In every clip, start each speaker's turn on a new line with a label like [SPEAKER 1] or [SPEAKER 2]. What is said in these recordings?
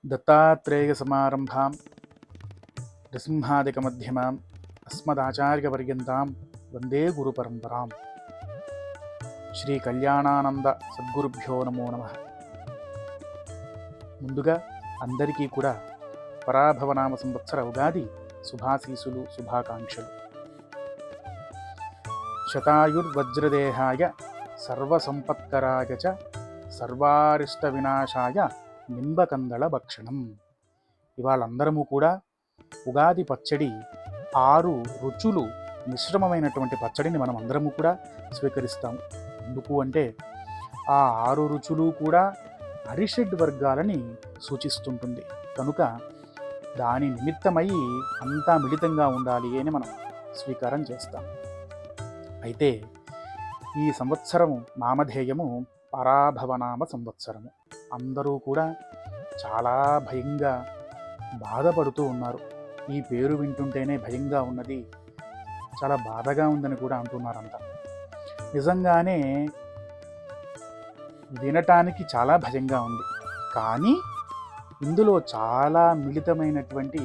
[SPEAKER 1] దత్తాత్రేయసమారంభాం నృసింహాదికమధ్యమాం అస్మదాచార్యపర్యంతాం వందే గురుపరంపరాం. శ్రీ కళ్యాణానంద సద్గురుభ్యో నమో నమః. ముందుగా అందరికీ కూడా పరాభవనామ సంవత్సర ఉగాది శుభాశీసులు, శుభాకాంక్షలు. శతాయుర్వజ్రదేహాయ సర్వసంపత్కరాయ చ సర్వారిష్ట వినాశాయ నింబకందళ భక్షణం. ఇవాళ అందరము కూడా ఉగాది పచ్చడి 6 రుచులు మిశ్రమమైనటువంటి పచ్చడిని మనం అందరము కూడా స్వీకరిస్తాం. ఎందుకు అంటే ఆ 6 రుచులు కూడా అరిషడ్ వర్గాలని సూచిస్తుంటుంది. కనుక దాని నిమిత్తమై అంతా మిళితంగా ఉండాలి అని మనం స్వీకారం చేస్తాం. అయితే ఈ సంవత్సరము నామధేయము పరాభవనామ సంవత్సరము. అందరూ కూడా చాలా భయంగా బాధపడుతూ ఉన్నారు. ఈ పేరు వింటుంటేనే భయంగా ఉన్నది, చాలా బాధగా ఉందని కూడా అంటున్నారంట. నిజంగానే వినటానికి చాలా భయంగా ఉంది, కానీ ఇందులో చాలా మిళితమైనటువంటి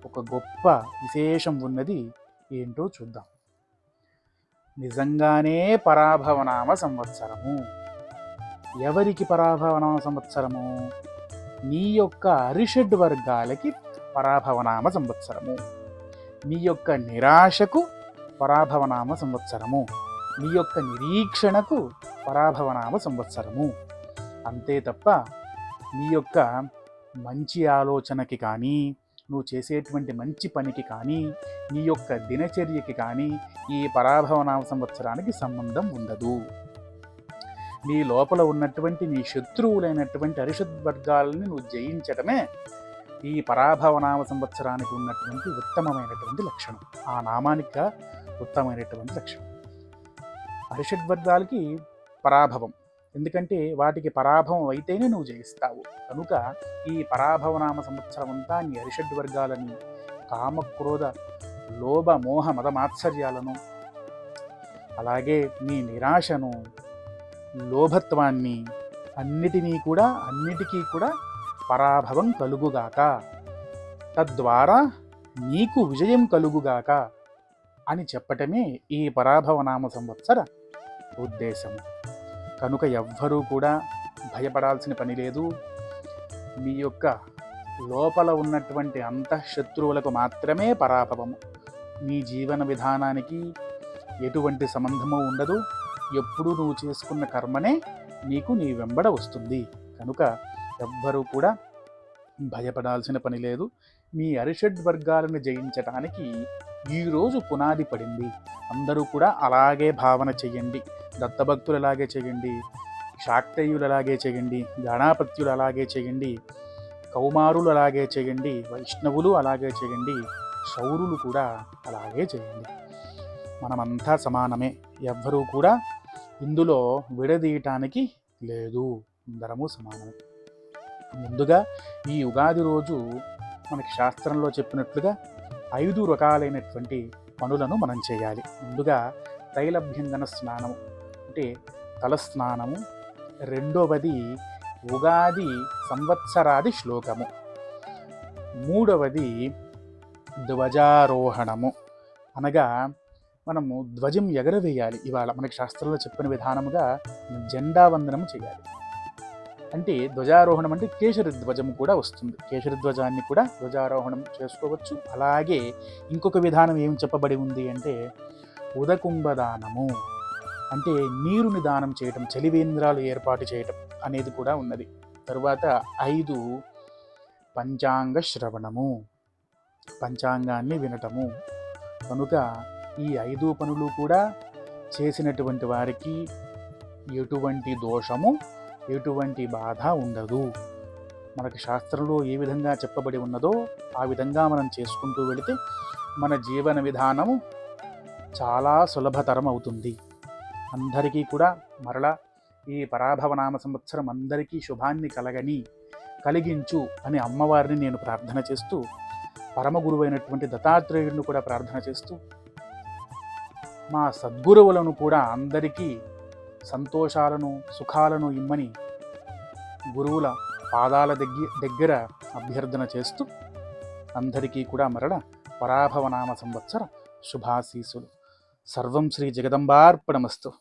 [SPEAKER 1] ఒక గొప్ప విశేషం ఉన్నది. ఏంటో చూద్దాం. నిజంగానే పరాభవనామ సంవత్సరము. ఎవరికి పరాభవనామ సంవత్సరము? నీ యొక్క అరిషడ్ వర్గాలకి పరాభవనామ సంవత్సరము. నీ యొక్క నిరాశకు పరాభవనామ సంవత్సరము. నీ యొక్క నిరీక్షణకు పరాభవనామ సంవత్సరము. అంతే తప్ప నీ యొక్క మంచి ఆలోచనకి కానీ, నువ్వు చేసేటువంటి మంచి పనికి కానీ, నీ యొక్క దినచర్యకి కానీ ఈ పరాభవనామ సంవత్సరానికి సంబంధం ఉండదు. నీ లోపల ఉన్నటువంటి నీ శత్రువులైనటువంటి అరిషద్ వర్గాలని నువ్వు జయించటమే ఈ పరాభవనామ సంవత్సరానికి ఉన్నటువంటి ఉత్తమమైనటువంటి లక్షణం. ఆ నామానికి ఉత్తమమైనటువంటి లక్షణం అరిషడ్ వర్గాలకి పరాభవం. ఎందుకంటే వాటికి పరాభవం అయితేనే నువ్వు జయిస్తావు. కనుక ఈ పరాభవనామ సంవత్సరం అంతా నీ అరిషడ్ వర్గాలని, కామక్రోధ లోభ మోహ మద మాత్సర్యాలను, అలాగే నీ నిరాశను, లోభత్వాన్ని అన్నిటికీ కూడా పరాభవం కలుగుగాక, తద్వారా నీకు విజయం కలుగుగాక అని చెప్పటమే ఈ పరాభవనామ సంవత్సర ఉద్దేశము. కనుక ఎవ్వరూ కూడా భయపడాల్సిన పని లేదు. మీ యొక్క లోపల ఉన్నటువంటి అంతఃశత్రువులకు మాత్రమే పరాభవము. నీ జీవన విధానానికి ఎటువంటి సంబంధము ఉండదు. ఎప్పుడు నువ్వు చేసుకున్న కర్మనే నీకు నీ వెంబడ వస్తుంది. కనుక ఎవ్వరూ కూడా భయపడాల్సిన పని లేదు. మీ అరిషడ్ వర్గాలను జయించటానికి ఈరోజు పునాది పడింది. అందరూ కూడా అలాగే భావన చెయ్యండి. దత్తభక్తులు అలాగే చేయండి, శాక్తేయులు అలాగే చేయండి, గణాపత్యులు అలాగే చేయండి, కౌమారులు అలాగే చేయండి, వైష్ణవులు అలాగే చేయండి, శౌరులు కూడా అలాగే చేయండి. మనమంతా సమానమే. ఎవ్వరూ కూడా ఇందులో విడదీయటానికి లేదు. అందరము సమానమే. ముందుగా ఈ ఉగాది రోజు మనకి శాస్త్రంలో చెప్పినట్లుగా 5 రకాలైనటువంటి పనులను మనం చేయాలి. ముందుగా తైలభ్యంగన స్నానము అంటే తలస్నానము. రెండవది ఉగాది సంవత్సరాది శ్లోకము. మూడవది ధ్వజారోహణము, అనగా మనము ధ్వజం ఎగరవేయాలి. ఇవాళ మనకి శాస్త్రంలో చెప్పిన విధానముగా జెండా వందనము చేయాలి. అంటే ధ్వజారోహణం అంటే కేసరి ధ్వజము కూడా వస్తుంది. కేసరి ధ్వజాన్ని కూడా ధ్వజారోహణం చేసుకోవచ్చు. అలాగే ఇంకొక విధానం ఏం చెప్పబడి ఉంది అంటే ఉదకుంభదానము, అంటే నీరుని దానం చేయటం, చలివేంద్రాలు ఏర్పాటు చేయటం అనేది కూడా ఉన్నది. తరువాత 5 పంచాంగ శ్రవణము, పంచాంగాన్ని వినటము. కనుక ఈ 5 పనులు కూడా చేసినటువంటి వారికి ఎటువంటి దోషము, ఎటువంటి బాధ ఉండదు. మనకి శాస్త్రంలో ఏ విధంగా చెప్పబడి ఉన్నదో ఆ విధంగా మనం చేసుకుంటూ వెళితే మన జీవన విధానము చాలా సులభతరం అవుతుంది. అందరికీ కూడా మరలా ఈ పరాభవనామ సంవత్సరం అందరికీ శుభాన్ని కలిగించు అని అమ్మవారిని నేను ప్రార్థన చేస్తూ, పరమ గురువైనటువంటి దత్తాత్రేయుడిని కూడా ప్రార్థన చేస్తూ మా సద్గురువులను కూడా అందరికీ సంతోషాలను సుఖాలను ఇమ్మని గురువుల పాదాల దగ్గర అభ్యర్థన చేస్తూ అందరికీ కూడా మరల పరాభవనామ సంవత్సర శుభాశీసులు. సర్వం శ్రీ జగదంబార్పణమస్తు.